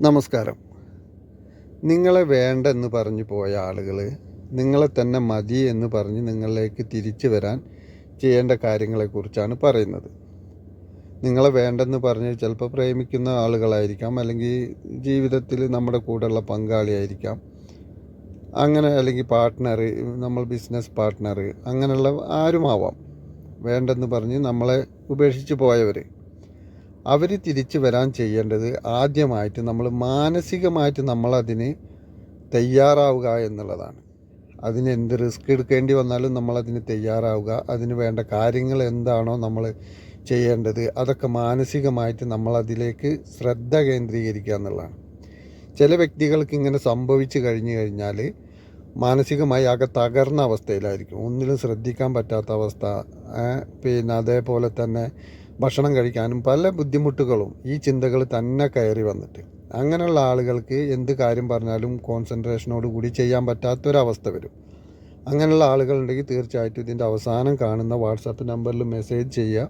നമസ്കാരം. നിങ്ങളെ വേണ്ടെന്ന് പറഞ്ഞു പോയ ആളുകൾ നിങ്ങളെ തന്നെ മതി എന്ന് പറഞ്ഞ് നിങ്ങളിലേക്ക് തിരിച്ചു വരാൻ ചെയ്യേണ്ട കാര്യങ്ങളെക്കുറിച്ചാണ് പറയുന്നത്. നിങ്ങളെ വേണ്ടെന്ന് പറഞ്ഞ് ചിലപ്പോൾ പ്രേമിക്കുന്ന ആളുകളായിരിക്കാം, അല്ലെങ്കിൽ ജീവിതത്തിൽ നമ്മുടെ കൂടെയുള്ള പങ്കാളിയായിരിക്കാം, അങ്ങനെ അല്ലെങ്കിൽ പാർട്ട്ണർ, നമ്മൾ ബിസിനസ് പാർട്ട്ണർ, അങ്ങനെയുള്ള ആരുമാവാം. വേണ്ടെന്ന് പറഞ്ഞ് നമ്മളെ ഉപേക്ഷിച്ച് പോയവർ തിരിച്ചു വരാൻ ചെയ്യേണ്ടത് ആദ്യമായിട്ട് നമ്മൾ മാനസികമായിട്ട് നമ്മളതിന് തയ്യാറാവുക എന്നുള്ളതാണ്. അതിന് എന്ത് റിസ്ക് എടുക്കേണ്ടി വന്നാലും നമ്മളതിന് തയ്യാറാവുക. അതിന് വേണ്ട കാര്യങ്ങൾ എന്താണോ നമ്മൾ ചെയ്യേണ്ടത് അതൊക്കെ മാനസികമായിട്ട് നമ്മളതിലേക്ക് ശ്രദ്ധ കേന്ദ്രീകരിക്കുക എന്നുള്ളതാണ്. ചില വ്യക്തികൾക്ക് ഇങ്ങനെ സംഭവിച്ചു കഴിഞ്ഞാൽ മാനസികമായി ആകെ തകർന്ന അവസ്ഥയിലായിരിക്കും. ഒന്നിലും ശ്രദ്ധിക്കാൻ പറ്റാത്ത അവസ്ഥ, പിന്നെ അതേപോലെ തന്നെ ഭക്ഷണം കഴിക്കാനും പല ബുദ്ധിമുട്ടുകളും ഈ ചിന്തകൾ തന്നെ കയറി വന്നിട്ട്, അങ്ങനെയുള്ള ആളുകൾക്ക് എന്ത് കാര്യം പറഞ്ഞാലും കോൺസെൻട്രേഷനോട് കൂടി ചെയ്യാൻ പറ്റാത്തൊരവസ്ഥ വരും. അങ്ങനെയുള്ള ആളുകളുണ്ടെങ്കിൽ തീർച്ചയായിട്ടും ഇതിൻ്റെ അവസാനം കാണുന്ന വാട്സാപ്പ് നമ്പറിൽ മെസ്സേജ് ചെയ്യുക.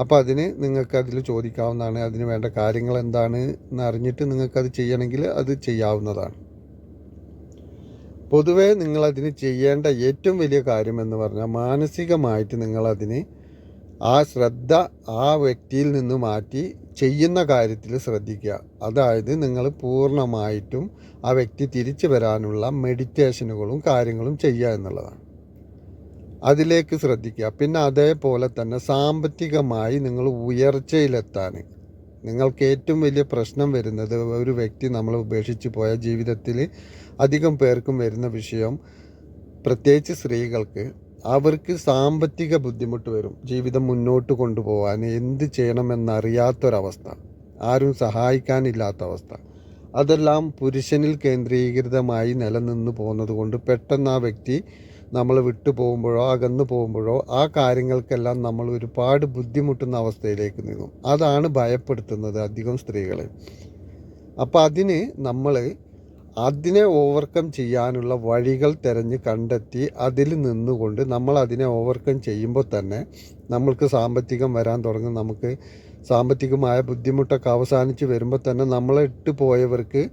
അപ്പോൾ നിങ്ങൾക്കതിൽ ചോദിക്കാവുന്നതാണ്. അതിന് വേണ്ട കാര്യങ്ങൾ എന്താണ് എന്നറിഞ്ഞിട്ട് നിങ്ങൾക്കത് ചെയ്യണമെങ്കിൽ അത് ചെയ്യാവുന്നതാണ്. പൊതുവേ നിങ്ങളതിന് ചെയ്യേണ്ട ഏറ്റവും വലിയ കാര്യം എന്ന് പറഞ്ഞാൽ മാനസികമായിട്ട് നിങ്ങളതിന് ആ ശ്രദ്ധ ആ വ്യക്തിയിൽ നിന്ന് മാറ്റി ചെയ്യുന്ന കാര്യത്തിൽ ശ്രദ്ധിക്കുക. അതായത് നിങ്ങൾ പൂർണ്ണമായിട്ടും ആ വ്യക്തി തിരിച്ചു വരാനുള്ള മെഡിറ്റേഷനുകളും കാര്യങ്ങളും ചെയ്യുക എന്നുള്ളതാണ്. അതിലേക്ക് ശ്രദ്ധിക്കുക. പിന്നെ അതേപോലെ തന്നെ സാമ്പത്തികമായി നിങ്ങൾ ഉയർച്ചയിലെത്താൻ, നിങ്ങൾക്ക് ഏറ്റവും വലിയ പ്രശ്നം വരുന്നത് ഒരു വ്യക്തി നമ്മളെ ഉപേക്ഷിച്ച് പോയ ജീവിതത്തിൽ അധികം പേർക്കും വരുന്ന വിഷയം, പ്രത്യേകിച്ച് സ്ത്രീകൾക്ക്, അവർക്ക് സാമ്പത്തിക ബുദ്ധിമുട്ട് വരും. ജീവിതം മുന്നോട്ട് കൊണ്ടുപോകാൻ എന്ത് ചെയ്യണമെന്നറിയാത്തൊരവസ്ഥ, ആരും സഹായിക്കാനില്ലാത്ത അവസ്ഥ, അതെല്ലാം പുരുഷനിൽ കേന്ദ്രീകൃതമായി നിലനിന്ന് പോകുന്നത് കൊണ്ട് പെട്ടെന്ന് ആ വ്യക്തി നമ്മൾ വിട്ടു പോകുമ്പോഴോ അകന്നു പോകുമ്പോഴോ ആ കാര്യങ്ങൾക്കെല്ലാം നമ്മൾ ഒരുപാട് ബുദ്ധിമുട്ടുന്ന അവസ്ഥയിലേക്ക് നീങ്ങും. അതാണ് ഭയപ്പെടുത്തുന്നത് അധികം സ്ത്രീകളെ. അപ്പോൾ അതിനെ ഓവർകം ചെയ്യാനുള്ള വഴികൾ തിരഞ്ഞ് കണ്ടെത്തി അതിൽ നിന്നുകൊണ്ട് നമ്മൾ അതിനെ ഓവർകം ചെയ്യുമ്പോൾ തന്നെ നമ്മൾക്ക് സാമ്പത്തികം വരാൻ തുടങ്ങും. നമുക്ക് സാമ്പത്തികമായ ബുദ്ധിമുട്ടൊക്കെ അവസാനിച്ച് വരുമ്പോൾ തന്നെ നമ്മളെ ഇട്ട് പോയവർക്ക്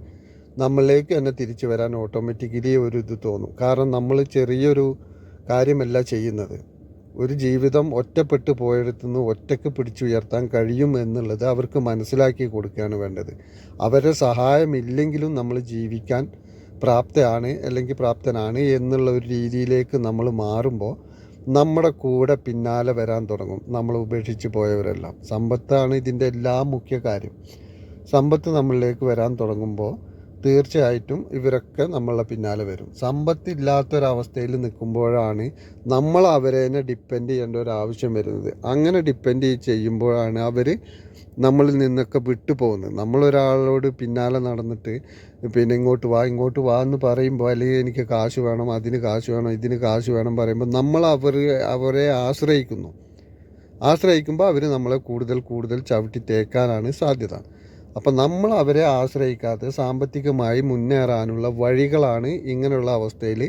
നമ്മളിലേക്ക് തന്നെ തിരിച്ചു വരാൻ ഓട്ടോമാറ്റിക്കലി ഒരു ഇത് തോന്നും. കാരണം നമ്മൾ ചെറിയൊരു കാര്യമല്ല ചെയ്യുന്നത്. ഒരു ജീവിതം ഒറ്റപ്പെട്ടു പോയെടുത്തുനിന്ന് ഒറ്റയ്ക്ക് പിടിച്ചുയർത്താൻ കഴിയും എന്നുള്ളത് അവർക്ക് മനസ്സിലാക്കി കൊടുക്കുകയാണ് വേണ്ടത്. അവരുടെ സഹായമില്ലെങ്കിലും നമ്മൾ ജീവിക്കാൻ പ്രാപ്തനാണ് എന്നുള്ള ഒരു രീതിയിലേക്ക് നമ്മൾ മാറുമ്പോൾ നമ്മുടെ കൂടെ പിന്നാലെ വരാൻ തുടങ്ങും നമ്മൾ ഉപേക്ഷിച്ച് പോയവരെല്ലാം. സമ്പത്താണ് ഇതിൻ്റെ എല്ലാം മുഖ്യ കാര്യം. സമ്പത്ത് നമ്മളിലേക്ക് വരാൻ തുടങ്ങുമ്പോൾ തീർച്ചയായിട്ടും ഇവരൊക്കെ നമ്മളെ പിന്നാലെ വരും. സമ്പത്തില്ലാത്തൊരവസ്ഥയിൽ നിൽക്കുമ്പോഴാണ് നമ്മൾ അവരെ ഡിപ്പെൻഡ് ചെയ്യേണ്ട ഒരു ആവശ്യം വരുന്നത്. അങ്ങനെ ഡിപ്പെൻഡ് ചെയ്യുമ്പോഴാണ് അവർ നമ്മളിൽ നിന്നൊക്കെ വിട്ടു പോകുന്നത്. നമ്മളൊരാളോട് പിന്നാലെ നടന്നിട്ട് പിന്നെ ഇങ്ങോട്ട് വാ എന്ന് പറയുമ്പോൾ, അല്ലെങ്കിൽ എനിക്ക് കാശ് വേണം, അതിന് കാശ് വേണം, ഇതിന് കാശ് വേണം പറയുമ്പോൾ നമ്മൾ അവരെ ആശ്രയിക്കുമ്പോൾ അവർ നമ്മളെ കൂടുതൽ ചവിട്ടി തേക്കാനാണ് സാധ്യത. അപ്പം നമ്മൾ അവരെ ആശ്രയിക്കാതെ സാമ്പത്തികമായി മുന്നേറാനുള്ള വഴികളാണ് ഇങ്ങനെയുള്ള അവസ്ഥയിൽ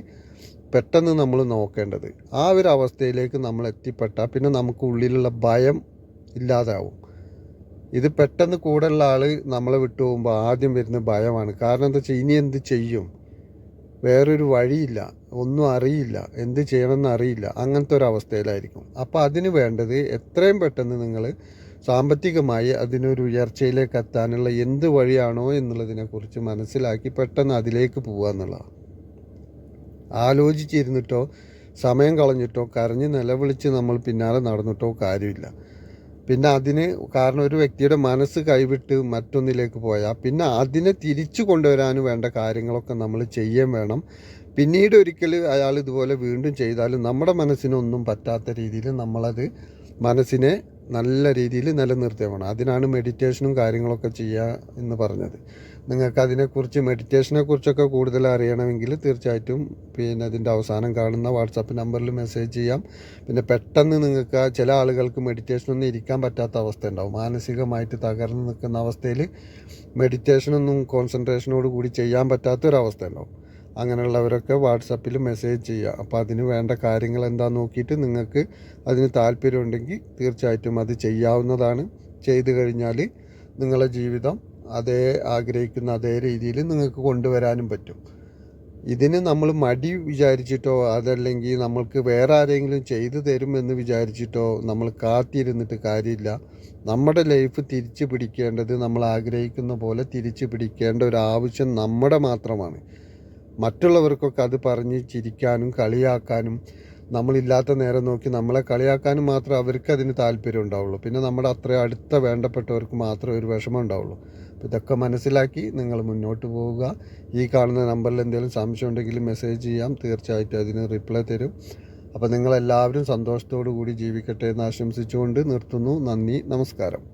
പെട്ടെന്ന് നമ്മൾ നോക്കേണ്ടത്. ആ ഒരു അവസ്ഥയിലേക്ക് നമ്മൾ എത്തിപ്പെട്ടാൽ പിന്നെ നമുക്ക് ഉള്ളിലുള്ള ഭയം ഇല്ലാതാവും. ഇത് പെട്ടെന്ന് കൂടെയുള്ള ആൾ നമ്മളെ വിട്ടു പോകുമ്പോൾ ആദ്യം വരുന്ന ഭയമാണ്. കാരണം എന്താ വെച്ചാൽ ഇനി എന്ത് ചെയ്യും, വേറൊരു വഴിയില്ല, ഒന്നും അറിയില്ല, എന്ത് ചെയ്യണമെന്ന് അറിയില്ല, അങ്ങനത്തെ ഒരു അവസ്ഥയിലായിരിക്കും. അപ്പോൾ അതിന് വേണ്ടത് എത്രയും പെട്ടെന്ന് നിങ്ങൾ സാമ്പത്തികമായി അതിനൊരു ഉയർച്ചയിലേക്ക് എത്താനുള്ള എന്ത് വഴിയാണോ എന്നുള്ളതിനെക്കുറിച്ച് മനസ്സിലാക്കി പെട്ടെന്ന് അതിലേക്ക് പോകുക എന്നുള്ളതാണ്. ആലോചിച്ചിരുന്നിട്ടോ സമയം കളഞ്ഞിട്ടോ കരഞ്ഞ് നിലവിളിച്ച് നമ്മൾ പിന്നാലെ നടന്നിട്ടോ കാര്യമില്ല. പിന്നെ കാരണം ഒരു വ്യക്തിയുടെ മനസ്സ് കൈവിട്ട് മറ്റൊന്നിലേക്ക് പോയാൽ പിന്നെ അതിനെ തിരിച്ചു കൊണ്ടുവരാനും വേണ്ട കാര്യങ്ങളൊക്കെ നമ്മൾ ചെയ്യാൻ വേണം. പിന്നീട് ഒരിക്കൽ അയാൾ ഇതുപോലെ വീണ്ടും ചെയ്താലും നമ്മുടെ മനസ്സിനൊന്നും പറ്റാത്ത രീതിയിൽ നമ്മളത് മനസ്സിനെ നല്ല രീതിയിൽ നിലനിർത്തുക വേണം. അതിനാണ് മെഡിറ്റേഷനും കാര്യങ്ങളൊക്കെ ചെയ്യുക എന്ന് പറഞ്ഞത്. നിങ്ങൾക്ക് അതിനെക്കുറിച്ച് മെഡിറ്റേഷനെക്കുറിച്ചൊക്കെ കൂടുതൽ അറിയണമെങ്കിൽ തീർച്ചയായിട്ടും പിന്നെ അതിൻ്റെ അവസാനം കാണുന്ന വാട്സാപ്പ് നമ്പറിൽ മെസ്സേജ് ചെയ്യാം. പിന്നെ പെട്ടെന്ന് നിങ്ങൾക്ക് ചില ആളുകൾക്ക് മെഡിറ്റേഷനൊന്നും ഇരിക്കാൻ പറ്റാത്ത അവസ്ഥ ഉണ്ടാവും. മാനസികമായിട്ട് തകർന്ന് നിൽക്കുന്ന അവസ്ഥയിൽ മെഡിറ്റേഷനൊന്നും കോൺസെൻട്രേഷനോട് കൂടി ചെയ്യാൻ പറ്റാത്തൊരവസ്ഥ ഉണ്ടാവും. അങ്ങനെയുള്ളവരൊക്കെ വാട്സാപ്പിൽ മെസ്സേജ് ചെയ്യുക. അപ്പോൾ അതിന് വേണ്ട കാര്യങ്ങൾ എന്താണെന്ന് നോക്കിയിട്ട് നിങ്ങൾക്ക് അതിന് താല്പര്യമുണ്ടെങ്കിൽ തീർച്ചയായിട്ടും അത് ചെയ്യാവുന്നതാണ്. ചെയ്തു കഴിഞ്ഞാൽ നിങ്ങളുടെ ജീവിതം ആഗ്രഹിക്കുന്ന അതേ രീതിയിൽ നിങ്ങൾക്ക് കൊണ്ടുവരാനും പറ്റും. ഇതിന് നമ്മൾ മടി വിചാരിച്ചിട്ടോ അതല്ലെങ്കിൽ നമ്മൾക്ക് വേറെ ആരെങ്കിലും ചെയ്തു തരുമെന്ന് വിചാരിച്ചിട്ടോ നമ്മൾ കാത്തിരുന്നിട്ട് കാര്യമില്ല. നമ്മുടെ ലൈഫ് തിരിച്ചു പിടിക്കേണ്ടത് നമ്മൾ ആഗ്രഹിക്കുന്ന പോലെ തിരിച്ചു പിടിക്കേണ്ട ഒരു ആവശ്യം നമ്മുടെ മാത്രമാണ്. മറ്റുള്ളവർക്കൊക്കെ അത് പറഞ്ഞ് ചിരിക്കാനും കളിയാക്കാനും, നമ്മളില്ലാത്ത നേരം നോക്കി നമ്മളെ കളിയാക്കാനും മാത്രമേ അവർക്ക് അതിന് താല്പര്യം ഉണ്ടാവുള്ളൂ. പിന്നെ നമ്മുടെ അത്ര അടുത്ത വേണ്ടപ്പെട്ടവർക്ക് മാത്രമേ ഒരു വിഷമം ഉണ്ടാവുള്ളൂ. അപ്പോൾ ഇതൊക്കെ മനസ്സിലാക്കി നിങ്ങൾ മുന്നോട്ട് പോവുക. ഈ കാണുന്ന നമ്പറിൽ എന്തെങ്കിലും സംശയം ഉണ്ടെങ്കിൽ മെസ്സേജ് ചെയ്യാം, തീർച്ചയായിട്ടും അതിന് റിപ്ലൈ തരും. അപ്പോൾ നിങ്ങളെല്ലാവരും സന്തോഷത്തോടു കൂടി ജീവിക്കട്ടെ എന്ന് ആശംസിച്ചുകൊണ്ട് നിർത്തുന്നു. നന്ദി, നമസ്കാരം.